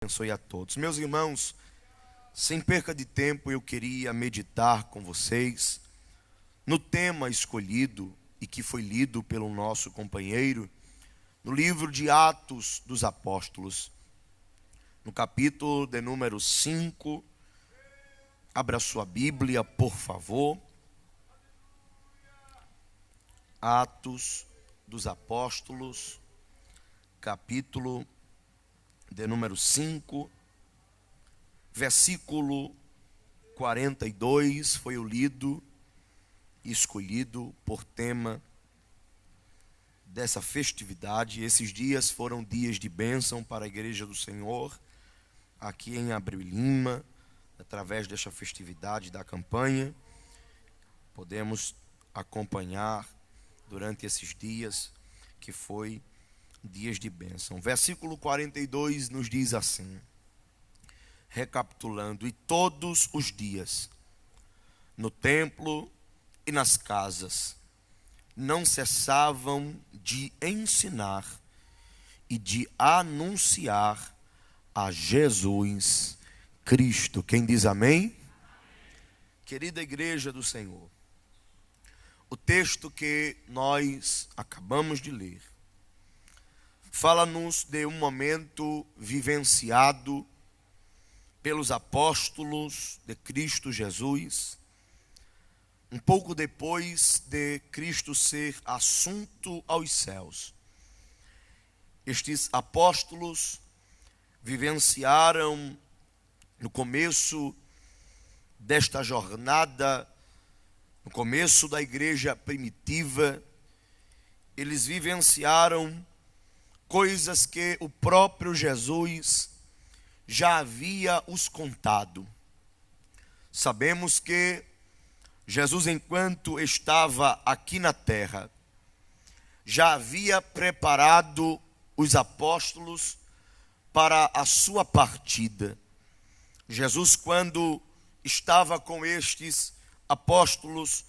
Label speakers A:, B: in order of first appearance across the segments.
A: Abençoe a todos. Meus irmãos, sem perca de tempo, eu queria meditar com vocês no tema escolhido e que foi lido pelo nosso companheiro, no livro de Atos dos Apóstolos, no capítulo de número 5. Abra sua Bíblia, por favor. Atos dos Apóstolos, capítulo de número 5, versículo 42, foi o lido e escolhido por tema dessa festividade. Esses dias foram dias de bênção para a Igreja do Senhor, aqui em Abreu Lima, através desta festividade da campanha. Podemos acompanhar durante esses dias que foi dias de bênção. Versículo 42 nos diz assim, recapitulando: e todos os dias, no templo e nas casas, não cessavam de ensinar e de anunciar a Jesus Cristo. Quem diz amém? Querida Igreja do Senhor, o texto que nós acabamos de ler fala-nos de um momento vivenciado pelos apóstolos de Cristo Jesus, um pouco depois de Cristo ser assunto aos céus. Estes apóstolos vivenciaram no começo desta jornada, no começo da igreja primitiva, eles vivenciaram coisas que o próprio Jesus já havia os contado. Sabemos que Jesus, enquanto estava aqui na terra, já havia preparado os apóstolos para a sua partida. Jesus, quando estava com estes apóstolos,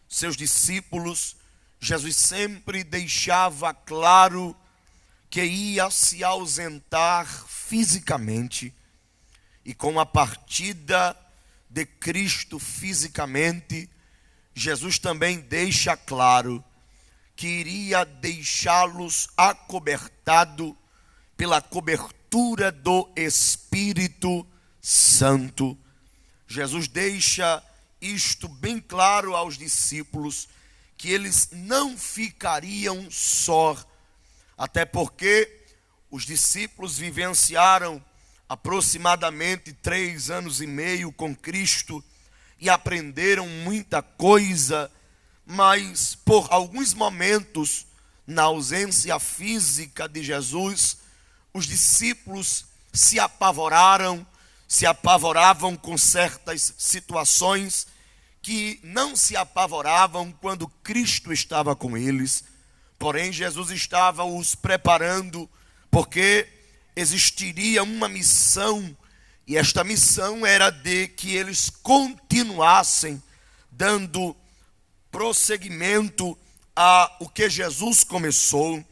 A: seus discípulos, Jesus sempre deixava claro que ia se ausentar fisicamente, e com a partida de Cristo fisicamente, Jesus também deixa claro que iria deixá-los acobertado pela cobertura do Espírito Santo. Jesus deixa isto bem claro aos discípulos, que eles não ficariam sós, até porque os discípulos vivenciaram aproximadamente 3 anos e meio com Cristo e aprenderam muita coisa, mas por alguns momentos, na ausência física de Jesus, os discípulos se apavoravam com certas situações que não se apavoravam quando Cristo estava com eles. Porém, Jesus estava os preparando, porque existiria uma missão, e esta missão era de que eles continuassem dando prosseguimento a o que Jesus começou.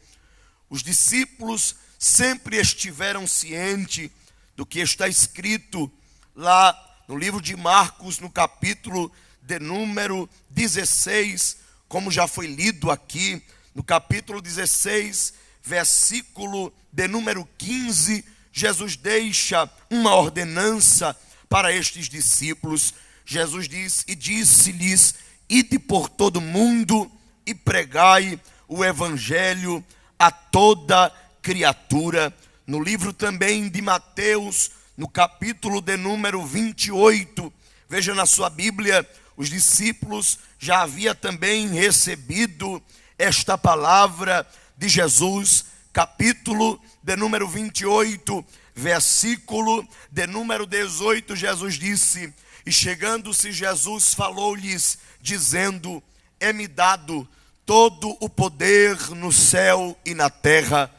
A: Os discípulos sempre estiveram cientes do que está escrito lá no livro de Marcos, no capítulo de número 16, como já foi lido aqui, no capítulo 16, versículo de número 15, Jesus deixa uma ordenança para estes discípulos. Jesus diz: e disse-lhes: ide por todo mundo e pregai o evangelho a toda criatura. No livro também de Mateus, no capítulo de número 28, veja na sua Bíblia, os discípulos já haviam também recebido esta palavra de Jesus, capítulo de número 28, versículo de número 18, Jesus disse: e chegando-se Jesus falou-lhes, dizendo: é-me dado todo o poder no céu e na terra,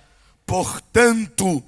A: portanto,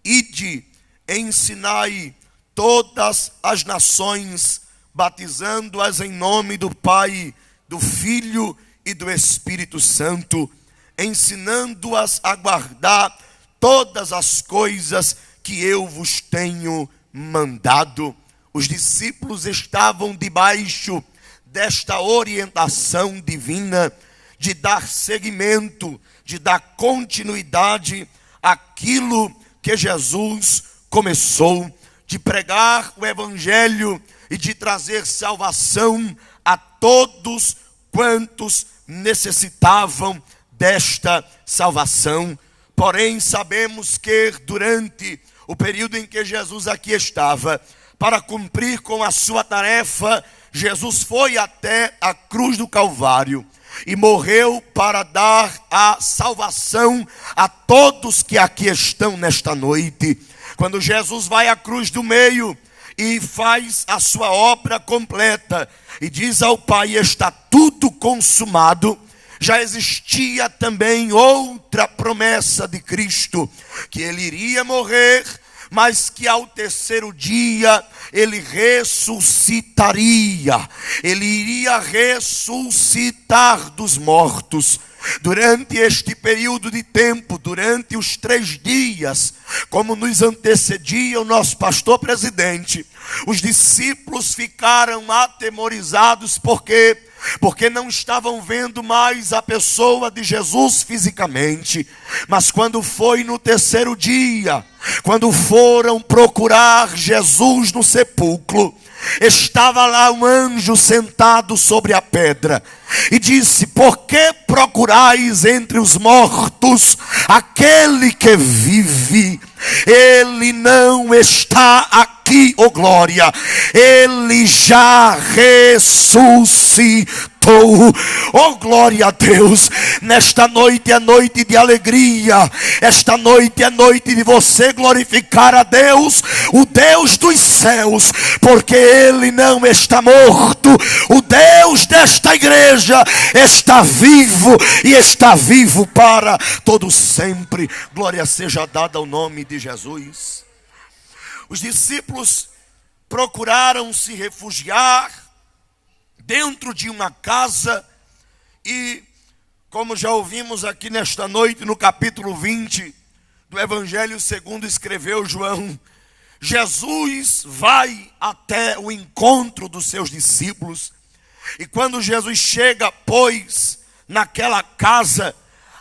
A: ide, ensinai todas as nações, batizando-as em nome do Pai, do Filho e do Espírito Santo, ensinando-as a guardar todas as coisas que eu vos tenho mandado. Os discípulos estavam debaixo desta orientação divina de dar seguimento, de dar continuidade àquilo que Jesus começou, de pregar o evangelho e de trazer salvação a todos quantos necessitavam desta salvação. Porém, sabemos que durante o período em que Jesus aqui estava, para cumprir com a sua tarefa, Jesus foi até a cruz do Calvário e morreu para dar a salvação a todos que aqui estão nesta noite. Quando Jesus vai à cruz do meio e faz a sua obra completa e diz ao Pai: está tudo consumado, já existia também outra promessa de Cristo, que ele iria morrer, mas que ao terceiro dia ele ressuscitaria. Ele iria ressuscitar dos mortos. Durante este período de tempo, durante os 3 dias, como nos antecedia o nosso pastor presidente, os discípulos ficaram atemorizados. Por quê? Porque não estavam vendo mais a pessoa de Jesus fisicamente. Mas quando foi no terceiro dia, quando foram procurar Jesus no sepulcro, estava lá um anjo sentado sobre a pedra e disse: por que procurais entre os mortos aquele que vive? Ele não está aqui, ó glória, ele já ressuscitou. Oh, glória a Deus. Nesta noite é noite de alegria. Esta noite é noite de você glorificar a Deus, o Deus dos céus, porque Ele não está morto. O Deus desta igreja está vivo e está vivo para todo sempre. Glória seja dada ao nome de Jesus. Os discípulos procuraram se refugiar dentro de uma casa e, como já ouvimos aqui nesta noite no capítulo 20 do Evangelho segundo escreveu João, Jesus vai até o encontro dos seus discípulos. E quando Jesus chega, pois, naquela casa,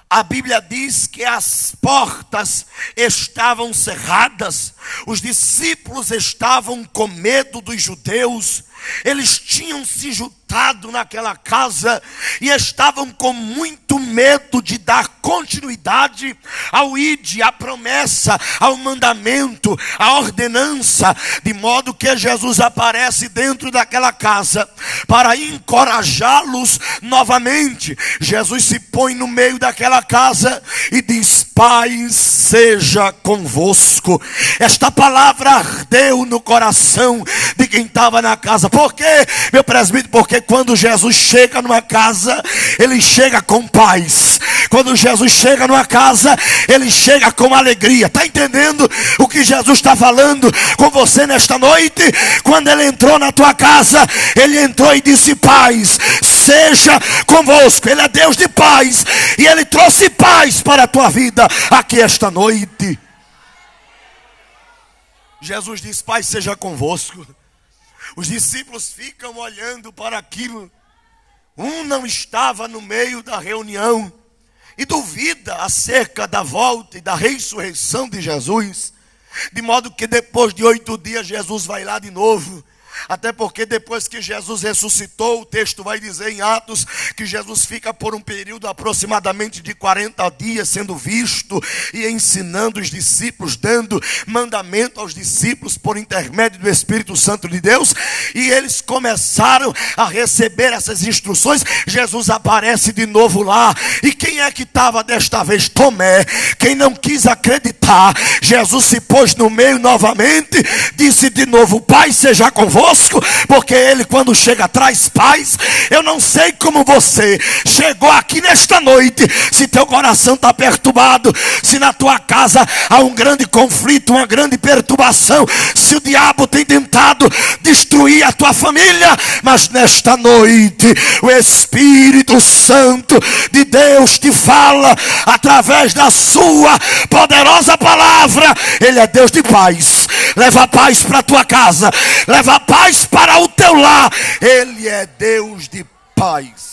A: a Bíblia diz que as portas estavam cerradas. Os discípulos estavam com medo dos judeus. Eles tinham se juntado naquela casa e estavam com muito medo de dar continuidade ao ide, à promessa, ao mandamento, à ordenança, de modo que Jesus aparece dentro daquela casa para encorajá-los novamente. Jesus se põe no meio daquela casa e diz: paz seja convosco. Esta palavra ardeu no coração de quem estava na casa. Por quê, meu presbítero? Porque quando Jesus chega numa casa, ele chega com paz. Quando Jesus chega numa casa, ele chega com alegria. Está entendendo o que Jesus está falando com você nesta noite? Quando ele entrou na tua casa, ele entrou e disse: paz seja convosco. Ele é Deus de paz e ele trouxe paz para a tua vida aqui esta noite. Jesus diz: paz seja convosco. Os discípulos ficam olhando para aquilo. Um não estava no meio da reunião e duvida acerca da volta e da ressurreição de Jesus. De modo que depois de 8 dias Jesus vai lá de novo. Até porque depois que Jesus ressuscitou, o texto vai dizer em Atos que Jesus fica por um período aproximadamente de 40 dias sendo visto e ensinando os discípulos, dando mandamento aos discípulos por intermédio do Espírito Santo de Deus. E eles começaram a receber essas instruções. Jesus aparece de novo lá. E quem é que estava desta vez? Tomé. Quem não quis acreditar, Jesus se pôs no meio novamente, disse de novo: paz seja convosco. conosco, porque Ele, quando chega, traz paz. Eu não sei como você chegou aqui nesta noite, se teu coração está perturbado, se na tua casa há um grande conflito, uma grande perturbação, se o diabo tem tentado destruir a tua família, mas nesta noite o Espírito Santo de Deus te fala através da sua poderosa palavra. Ele é Deus de paz. Leva paz para a tua casa, leva paz para o teu lar. Ele é Deus de paz.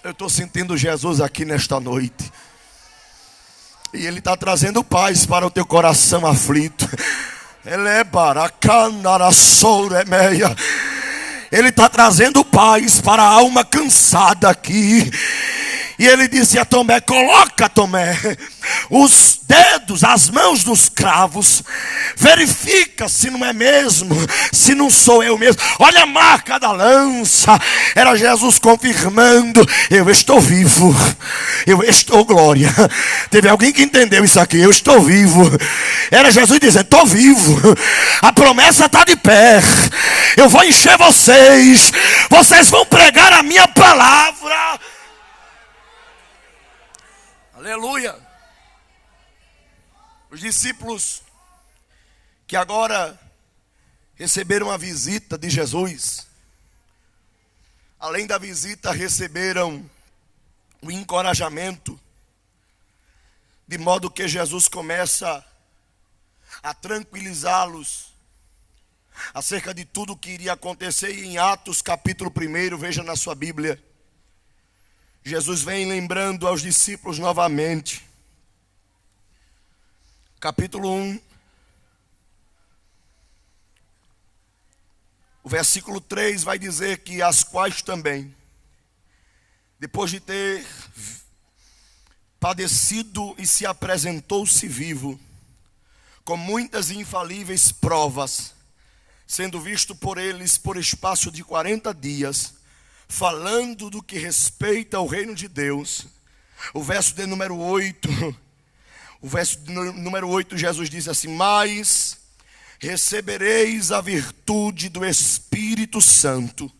A: Eu estou sentindo Jesus aqui nesta noite, e Ele está trazendo paz para o teu coração aflito. Ele é baracanarasouremeia. Ele está trazendo paz para a alma cansada aqui. E Ele disse a Tomé: coloca, Tomé, os dedos, as mãos nos cravos. Verifica se não é mesmo, se não sou eu mesmo. Olha a marca da lança. Era Jesus confirmando: eu estou vivo, eu estou glória. Teve alguém que entendeu isso aqui? Eu estou vivo. Era Jesus dizendo: estou vivo, a promessa está de pé. Eu vou encher vocês, vocês vão pregar a minha palavra. Aleluia. Os discípulos que agora receberam a visita de Jesus, além da visita, receberam o encorajamento, de modo que Jesus começa a tranquilizá-los acerca de tudo o que iria acontecer. E em Atos capítulo 1, veja na sua Bíblia, Jesus vem lembrando aos discípulos novamente. Capítulo 1, o versículo 3 vai dizer que as quais também, depois de ter padecido e se apresentou-se vivo, com muitas e infalíveis provas, sendo visto por eles por espaço de 40 dias, falando do que respeita ao reino de Deus. O verso de número 8, Jesus diz assim: mas recebereis a virtude do Espírito Santo,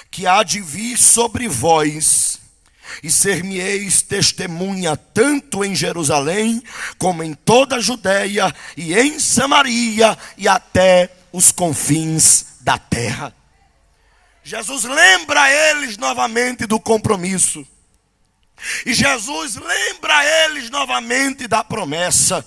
A: que há de vir sobre vós, e ser-me-eis testemunha tanto em Jerusalém, como em toda a Judeia e em Samaria e até os confins da terra. Jesus lembra eles novamente do compromisso. E Jesus lembra eles novamente da promessa.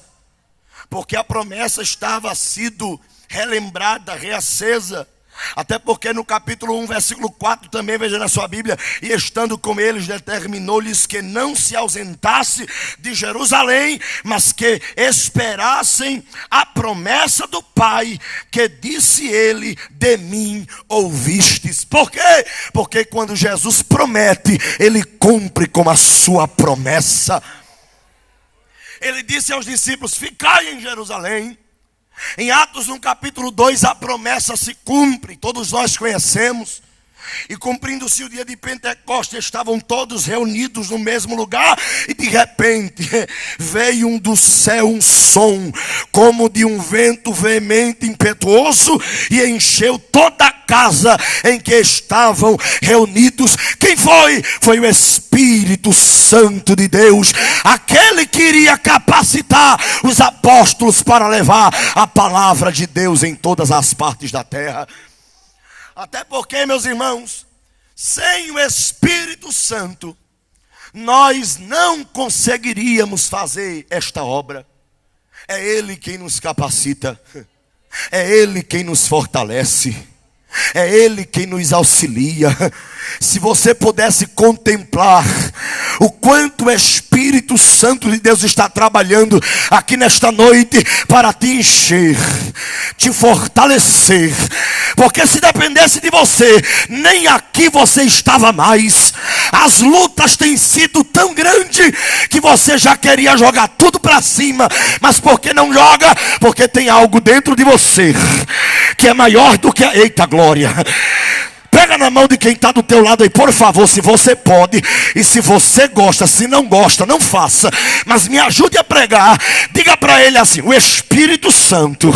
A: Porque a promessa estava sido relembrada, reacesa. Até porque no capítulo 1, versículo 4, também veja na sua Bíblia: e estando com eles, determinou-lhes que não se ausentasse de Jerusalém, mas que esperassem a promessa do Pai, que disse ele: de mim ouvistes. Por quê? Porque quando Jesus promete, Ele cumpre com a sua promessa. Ele disse aos discípulos: ficai em Jerusalém. Em Atos, no capítulo 2, a promessa se cumpre, todos nós conhecemos. E cumprindo-se o dia de Pentecostes, estavam todos reunidos no mesmo lugar, e de repente veio do céu um som, como de um vento veemente, impetuoso, e encheu toda a casa em que estavam reunidos. Quem foi? Foi o Espírito Santo de Deus, aquele que iria capacitar os apóstolos para levar a palavra de Deus em todas as partes da terra. Até porque, meus irmãos, sem o Espírito Santo, nós não conseguiríamos fazer esta obra. É Ele quem nos capacita, é Ele quem nos fortalece, é Ele quem nos auxilia. Se você pudesse contemplar o quanto o Espírito Santo de Deus está trabalhando aqui nesta noite para te encher, te fortalecer. Porque se dependesse de você, nem aqui você estava mais. As lutas têm sido tão grandes que você já queria jogar tudo para cima. Mas por que não joga? Porque tem algo dentro de você que é maior do que a... Eita glória! Pega na mão de quem está do teu lado aí, por favor, se você pode. E se você gosta, se não gosta, não faça. Mas me ajude a pregar. Diga para ele assim: o Espírito Santo,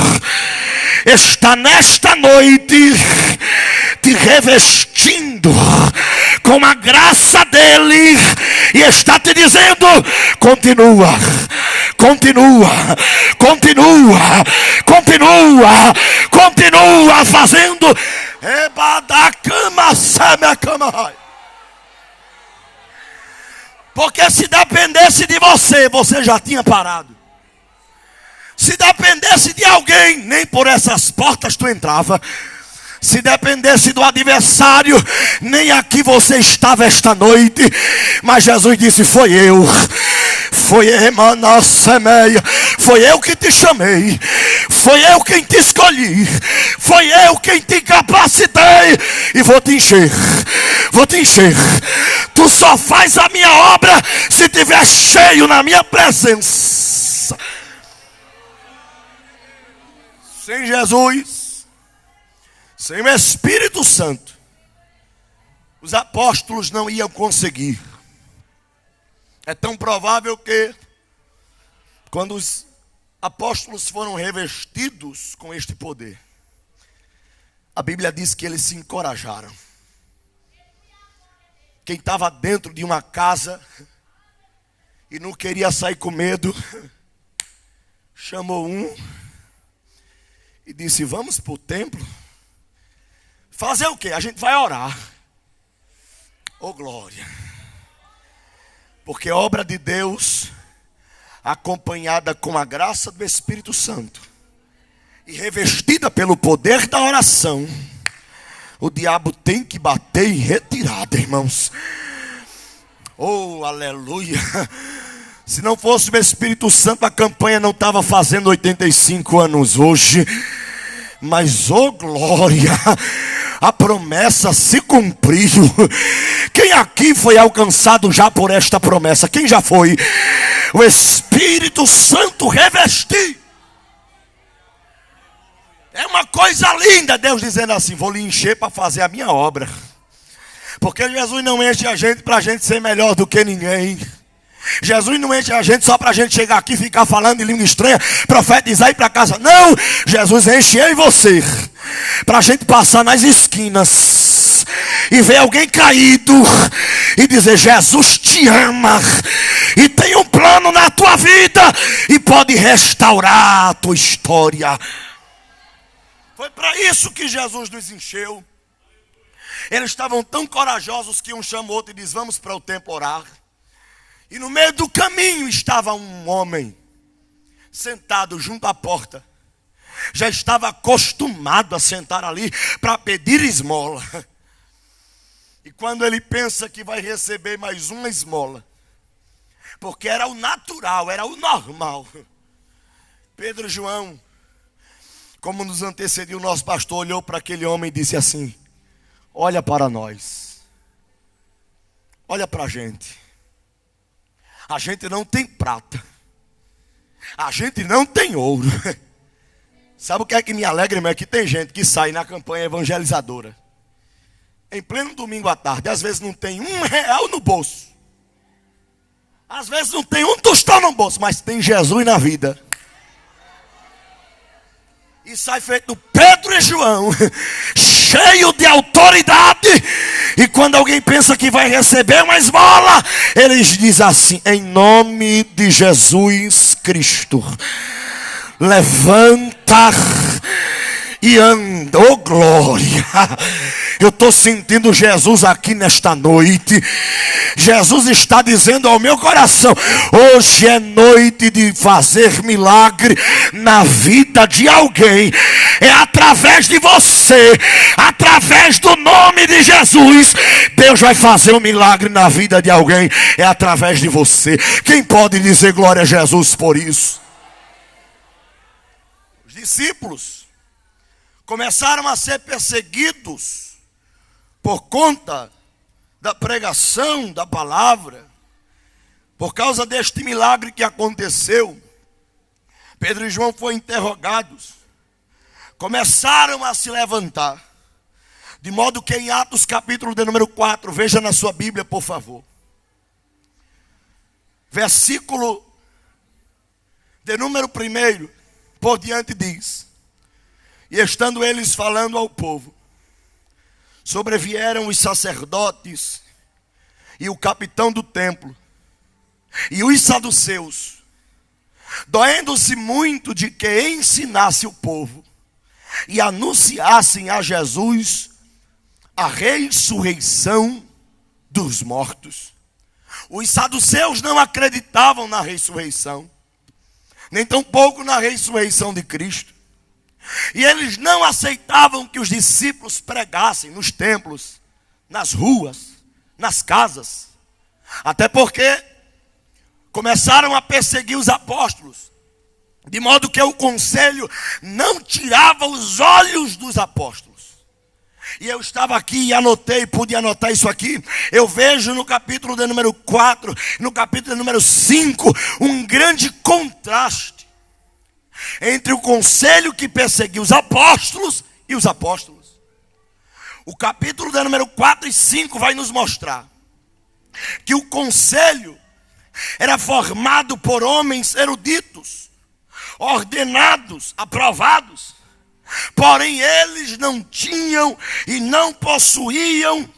A: está nesta noite te revestindo com a graça dele e está te dizendo: continua, continua, continua, continua, continua fazendo. Porque se dependesse de você, você já tinha parado. Se dependesse de alguém, nem por essas portas tu entrava. Se dependesse do adversário, nem aqui você estava esta noite. Mas Jesus disse: foi eu. Foi eu que te chamei. Foi eu quem te escolhi. Foi eu quem te capacitei. E vou te encher. Vou te encher. Tu só faz a minha obra se tiver cheio na minha presença. Sem Jesus, sem o Espírito Santo, os apóstolos não iam conseguir. É tão provável que, quando os apóstolos foram revestidos com este poder, a Bíblia diz que eles se encorajaram. Quem estava dentro de uma casa e não queria sair com medo, chamou um e disse: vamos para o templo. Fazer o quê? A gente vai orar. Oh glória. Porque a obra de Deus, acompanhada com a graça do Espírito Santo e revestida pelo poder da oração, o diabo tem que bater em retirada, irmãos. Oh, aleluia. Se não fosse o Espírito Santo, a campanha não estava fazendo 85 anos hoje. Mas, oh glória, a promessa se cumpriu. Quem aqui foi alcançado já por esta promessa? Quem já foi? O Espírito Santo revestir. É uma coisa linda Deus dizendo assim: vou lhe encher para fazer a minha obra. Porque Jesus não enche a gente para a gente ser melhor do que ninguém. Jesus não enche a gente só para a gente chegar aqui e ficar falando em língua estranha, profetizar e ir para casa. Não, Jesus enche eu e você para a gente passar nas esquinas e ver alguém caído e dizer: Jesus te ama e tem um plano na tua vida e pode restaurar a tua história. Foi para isso que Jesus nos encheu. Eles estavam tão corajosos que um chamou outro e disse: vamos para o templo orar. E no meio do caminho estava um homem sentado junto à porta. Já estava acostumado a sentar ali para pedir esmola. E quando ele pensa que vai receber mais uma esmola, porque era o natural, era o normal, Pedro e João, como nos antecediu o nosso pastor, olhou para aquele homem e disse assim: olha para nós, olha para a gente. A gente não tem prata, a gente não tem ouro. Sabe o que é que me alegra, irmão? É que tem gente que sai na campanha evangelizadora em pleno domingo à tarde, às vezes não tem R$1 no bolso, às vezes não tem um tostão no bolso, mas tem Jesus na vida. E sai feito Pedro e João, cheio de autoridade. E quando alguém pensa que vai receber uma esmola, eles dizem assim: em nome de Jesus Cristo, levanta e anda. Oh glória. Eu estou sentindo Jesus aqui nesta noite. Jesus está dizendo ao meu coração: hoje é noite de fazer milagre na vida de alguém. É através de você, através do nome de Jesus, Deus vai fazer um milagre na vida de alguém. É através de você. Quem pode dizer glória a Jesus por isso? Os discípulos começaram a ser perseguidos por conta da pregação da palavra, por causa deste milagre que aconteceu. Pedro e João foram interrogados, começaram a se levantar, de modo que em Atos capítulo de número 4, veja na sua Bíblia por favor, versículo de número 1 por diante diz: E estando eles falando ao povo, sobrevieram os sacerdotes e o capitão do templo e os saduceus, doendo-se muito de que ensinasse o povo e anunciassem a Jesus a ressurreição dos mortos. Os saduceus não acreditavam na ressurreição, nem tampouco na ressurreição de Cristo. E eles não aceitavam que os discípulos pregassem nos templos, nas ruas, nas casas. Até porque começaram a perseguir os apóstolos, de modo que o conselho não tirava os olhos dos apóstolos. E eu estava aqui e pude anotar isso aqui. Eu vejo no capítulo de número 4, no capítulo de número 5, um grande contraste entre o conselho que perseguiu os apóstolos e os apóstolos. O capítulo de número 4 e 5 vai nos mostrar que o conselho era formado por homens eruditos, ordenados, aprovados. Porém eles não tinham e não possuíam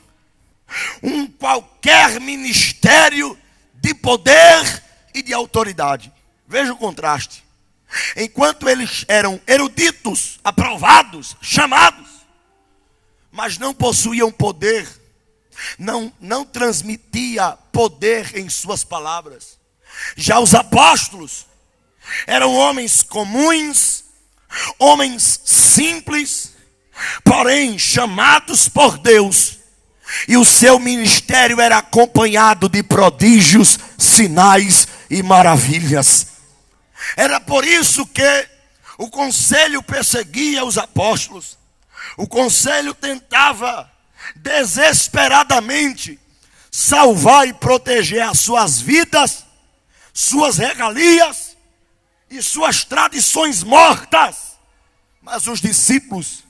A: um qualquer ministério de poder e de autoridade. Veja o contraste. Enquanto eles eram eruditos, aprovados, chamados, mas não possuíam poder, não transmitia poder em suas palavras. Já os apóstolos eram homens comuns, homens simples, porém chamados por Deus, e o seu ministério era acompanhado de prodígios, sinais e maravilhas. Era por isso que o conselho perseguia os apóstolos. O conselho tentava desesperadamente salvar e proteger as suas vidas, suas regalias e suas tradições mortas. Mas os discípulos,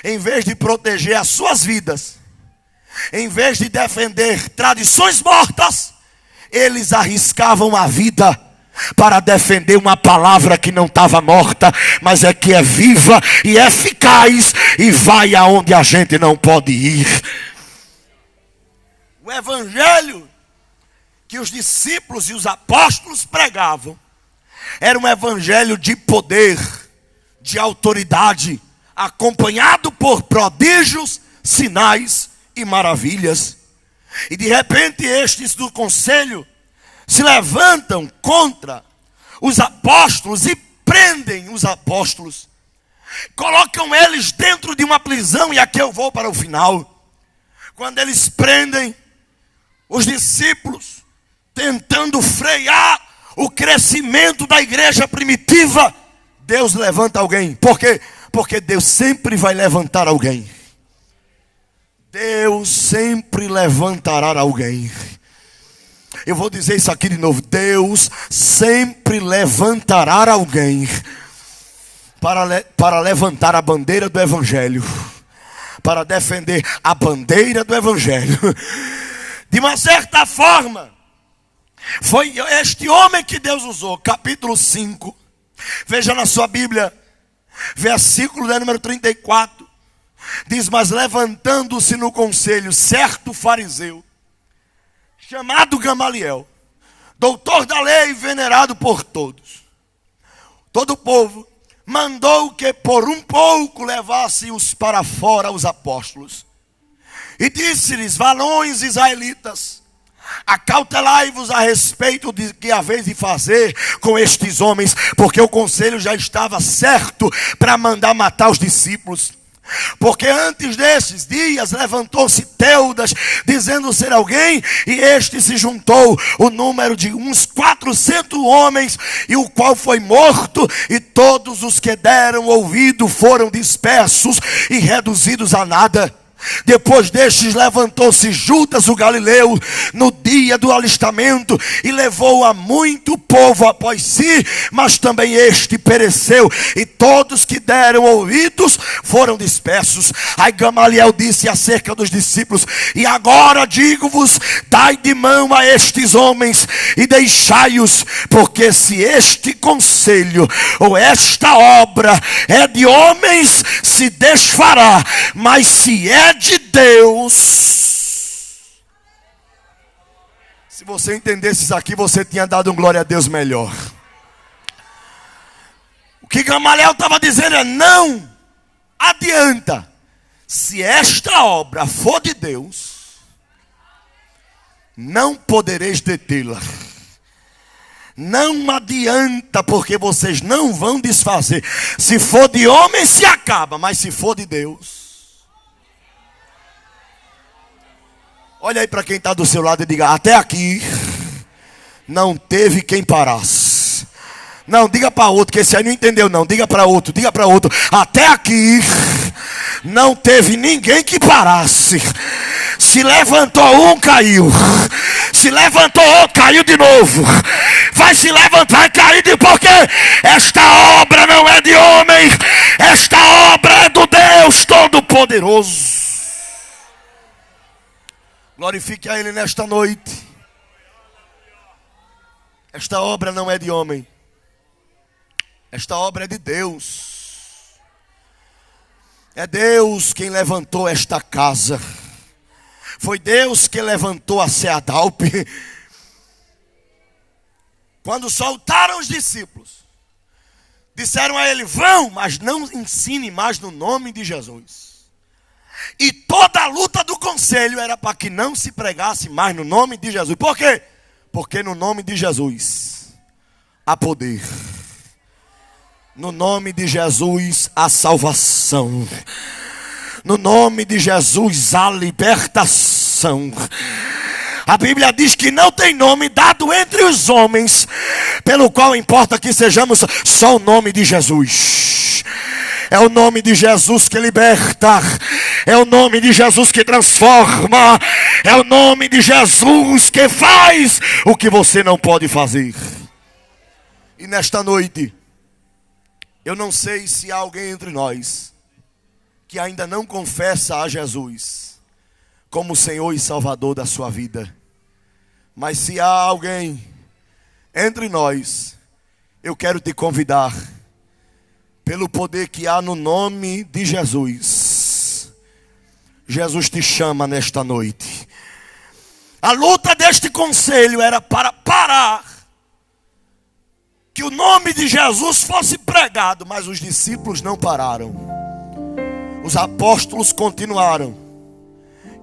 A: em vez de proteger as suas vidas, em vez de defender tradições mortas, eles arriscavam a vida para defender uma palavra que não estava morta, mas que é viva e eficaz e vai aonde a gente não pode ir. O evangelho que os discípulos e os apóstolos pregavam era um evangelho de poder, de autoridade, acompanhado por prodígios, sinais e maravilhas. E de repente estes do conselho se levantam contra os apóstolos e prendem os apóstolos. Colocam eles dentro de uma prisão, e aqui eu vou para o final. Quando eles prendem os discípulos, tentando frear o crescimento da igreja primitiva, Deus levanta alguém. Por quê? Porque Deus sempre vai levantar alguém. Deus sempre levantará alguém. Eu vou dizer isso aqui de novo. Deus sempre levantará alguém para levantar a bandeira do evangelho, para defender a bandeira do evangelho. De uma certa forma, foi este homem que Deus usou. Capítulo 5, veja na sua Bíblia, versículo de número 34. Diz: mas levantando-se no conselho certo fariseu, chamado Gamaliel, doutor da lei, venerado por todos, todo o povo, mandou que por um pouco levasse-os para fora os apóstolos. E disse-lhes: varões israelitas, acautelai-vos a respeito de que haveis de fazer com estes homens, porque o conselho já estava certo para mandar matar os discípulos. Porque antes desses dias levantou-se Teudas, dizendo ser alguém, e este se juntou o número de uns 400 homens, e o qual foi morto, e todos os que deram ouvido foram dispersos e reduzidos a nada. Depois destes levantou-se Judas o Galileu no dia do alistamento e levou a muito povo após si, mas também este pereceu, e todos que deram ouvidos foram dispersos. Aí Gamaliel disse acerca dos discípulos: e agora digo-vos, dai de mão a estes homens e deixai-os, porque se este conselho ou esta obra é de homens, se desfará, mas se é de Deus. Se você entendesse isso aqui, você tinha dado um glória a Deus melhor. O que Gamaliel estava dizendo é: não adianta, se esta obra for de Deus, não podereis detê-la. Não adianta, porque vocês não vão desfazer. Se for de homem, se acaba, mas se for de Deus. Olha aí para quem está do seu lado e diga: até aqui não teve quem parasse. Não, diga para outro, que esse aí não entendeu não. Diga para outro, até aqui não teve ninguém que parasse. Se levantou um, caiu. Se levantou outro, caiu de novo. Vai se levantar e cair de, porque esta obra não é de homem, esta obra é do Deus Todo-Poderoso. Glorifique a Ele nesta noite. Esta obra não é de homem, esta obra é de Deus. É Deus quem levantou esta casa. Foi Deus que levantou a Seadalp. Quando soltaram os discípulos, disseram a ele: vão, mas não ensine mais no nome de Jesus. E toda a luta do conselho era para que não se pregasse mais no nome de Jesus. Por quê? Porque no nome de Jesus há poder. No nome de Jesus há salvação. No nome de Jesus há libertação. A Bíblia diz que não tem nome dado entre os homens pelo qual importa que sejamos, só o nome de Jesus. É o nome de Jesus que liberta. É o nome de Jesus que transforma. É o nome de Jesus que faz o que você não pode fazer. E nesta noite, eu não sei se há alguém entre nós que ainda não confessa a Jesus como Senhor e Salvador da sua vida. Mas se há alguém entre nós, eu quero te convidar, pelo poder que há no nome de Jesus. Jesus te chama nesta noite. A luta deste conselho era para parar que o nome de Jesus fosse pregado, mas os discípulos não pararam. Os apóstolos continuaram.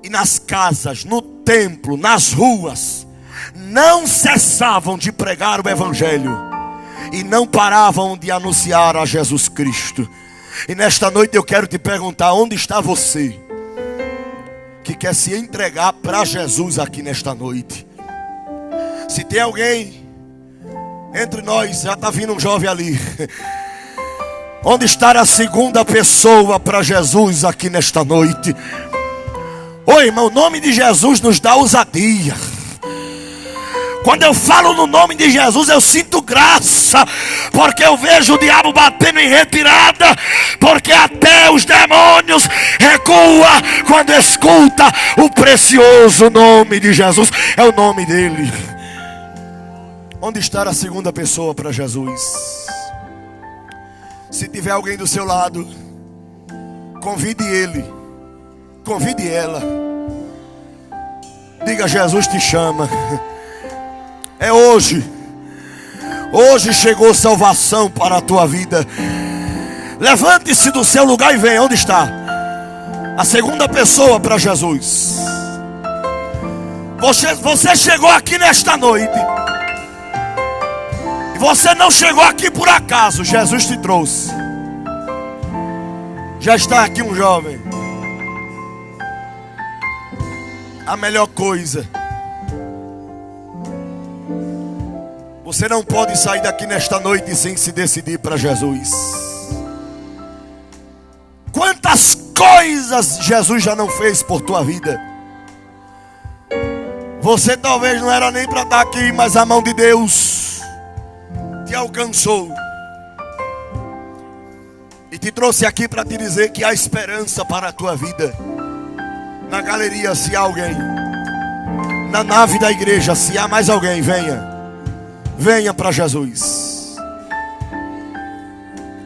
A: E nas casas, no templo, nas ruas, não cessavam de pregar o evangelho. E não paravam de anunciar a Jesus Cristo. E nesta noite eu quero te perguntar: onde está você que quer se entregar para Jesus aqui nesta noite? Se tem alguém entre nós, já está vindo um jovem ali. Onde está a segunda pessoa para Jesus aqui nesta noite? Ô irmão, o nome de Jesus nos dá ousadia. Quando eu falo no nome de Jesus, eu sinto graça, porque eu vejo o diabo batendo em retirada, porque até os demônios recuam quando escuta o precioso nome de Jesus. É o nome dele. Onde está a segunda pessoa para Jesus? Se tiver alguém do seu lado, convide ele, convide ela. Diga: Jesus te chama. É hoje. Hoje chegou salvação para a tua vida. Levante-se do seu lugar e venha. Onde está a segunda pessoa para Jesus? Você chegou aqui nesta noite. E você não chegou aqui por acaso. Jesus te trouxe. Já está aqui um jovem. A melhor coisa, você não pode sair daqui nesta noite sem se decidir para Jesus. Quantas coisas Jesus já não fez por tua vida. Você talvez não era nem para estar aqui, mas a mão de Deus te alcançou e te trouxe aqui para te dizer que há esperança para a tua vida. Na galeria, se há alguém, na nave da igreja, se há mais alguém, venha para Jesus.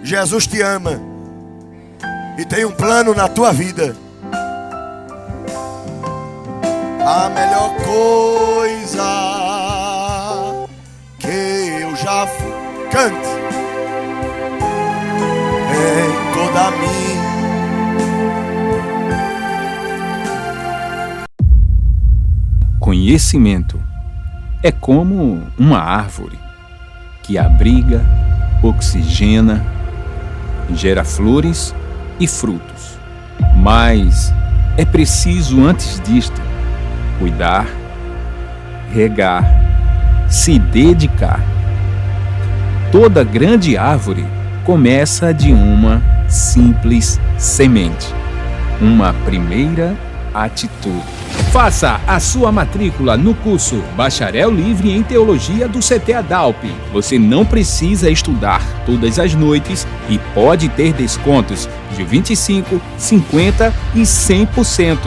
A: Jesus te ama e tem um plano na tua vida. A melhor coisa que eu já fiz, cante, em toda a minha.
B: Conhecimento é como uma árvore que abriga, oxigena, gera flores e frutos. Mas é preciso, antes disto, cuidar, regar, se dedicar. Toda grande árvore começa de uma simples semente, uma primeira atitude. Faça a sua matrícula no curso Bacharel Livre em Teologia do CT Adalp. Você não precisa estudar todas as noites e pode ter descontos de 25%, 50% e 100%.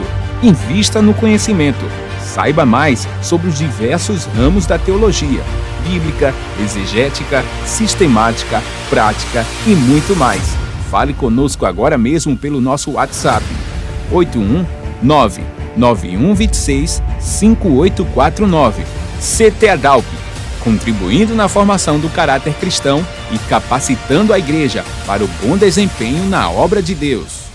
B: Invista no conhecimento. Saiba mais sobre os diversos ramos da teologia: bíblica, exegética, sistemática, prática e muito mais. Fale conosco agora mesmo pelo nosso WhatsApp 819-9126-5849. CT Adalp, contribuindo na formação do caráter cristão e capacitando a igreja para o bom desempenho na obra de Deus.